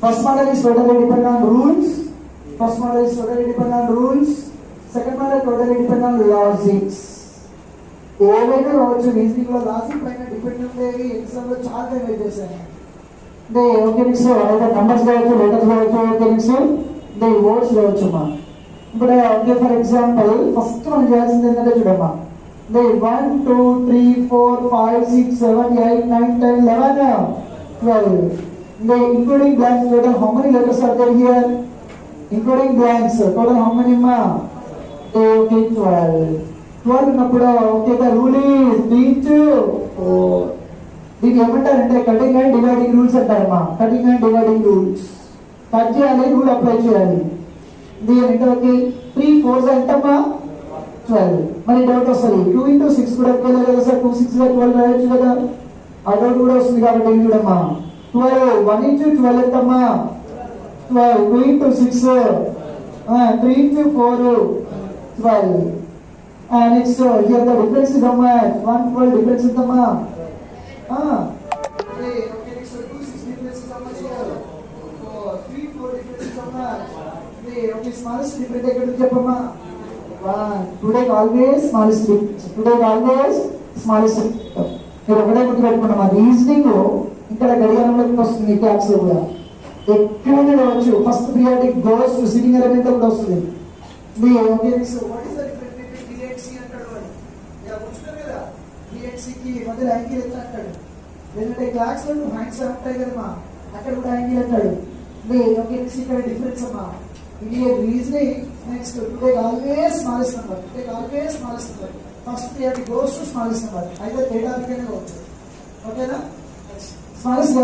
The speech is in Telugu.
First model is totally dependent on rules. First model is totally dependent on rules. Second model totally dependent on logics. ఏవైనా రావచ్చు, రీజనింగ్ లో లాజిక్ పైన డిపెండ్ ఉండేవి ఎగ్జామ్ లో చాలా టైం వెయిట్ చేశాను. అంటే ఓకే మిక్స్ అయితే నంబర్స్ కావచ్చు, లెటర్స్ కావచ్చు, ఓకే మిక్స్ అంటే వర్డ్స్ కావచ్చు అమ్మా. ఇప్పుడు ఓకే ఫర్ ఎగ్జాంపుల్ ఫస్ట్ మనం చేయాల్సింది ఏంటంటే చూడమ్మా, అంటే 1 2 3 4 5 6 7 8 9 10 11 12. అంటే including blanks total how many letters are there here? Including blanks total how many ma? Okay 12 ఉన్నప్పుడు okay the rule is teach దీనికి ఏమంటారంటే కటింగ్ అండ్ డివైడింగ్ రూల్స్ అంటారమ్మా. Cutting and dividing rules cut చేయాలి, రూల్ అప్లై చేయాలి. దీని అంటే ఓకే 3 4 ఎంతమ్మా 12. మరి డౌట్ వస్తుంది 2 into 6 కూడా ఎక్కువ కదా సార్, 2 6 12 రాయొచ్చు కదా, ఆ డౌట్ కూడా వస్తుంది. కాబట్టి ఏం చూడమ్మా 12 1 into 12 ఎంతమ్మా 12, 2 into 6 3 into 4 12. Next here the difference is how much? 1 12 difference is how much? Okay, next 2 6 difference is how much here? 3 4 difference is how much? Okay, smallest difference ఎక్కడ చెప్పమ్మా 1. Today always smallest difference. Today always smallest. మీరు ఒకటే గుర్తుపెట్టుకున్నామా, రీజనింగ్ ఇక్కడ గడియారంలోకి వస్తుంది, క్లాస్ లో కూడా ఎక్కడైనా రావచ్చు. First priority goes to sitting element కూడా వస్తుంది. Okay next what is the difference between DXC అంటాడు అని ఇలా వచ్చారు కదా, డిఎక్సి కి మధ్య యాంగిల్ ఎంత అంటాడు. ఎందుకంటే క్లాస్ లో హ్యాండ్స్ ఉంటాయి కదమ్మా, అక్కడ కూడా యాంగిల్ అంటాడు. ఓకే నెక్స్ట్ ఇక్కడ డిఫరెన్స్ అమ్మా, ఇది reasoning. Next today always smallest number, today always smallest number, first priority goes to smallest number. అయితే తేడా అందుకనే వచ్చు. ఓకేనా, స్మాలెస్ట్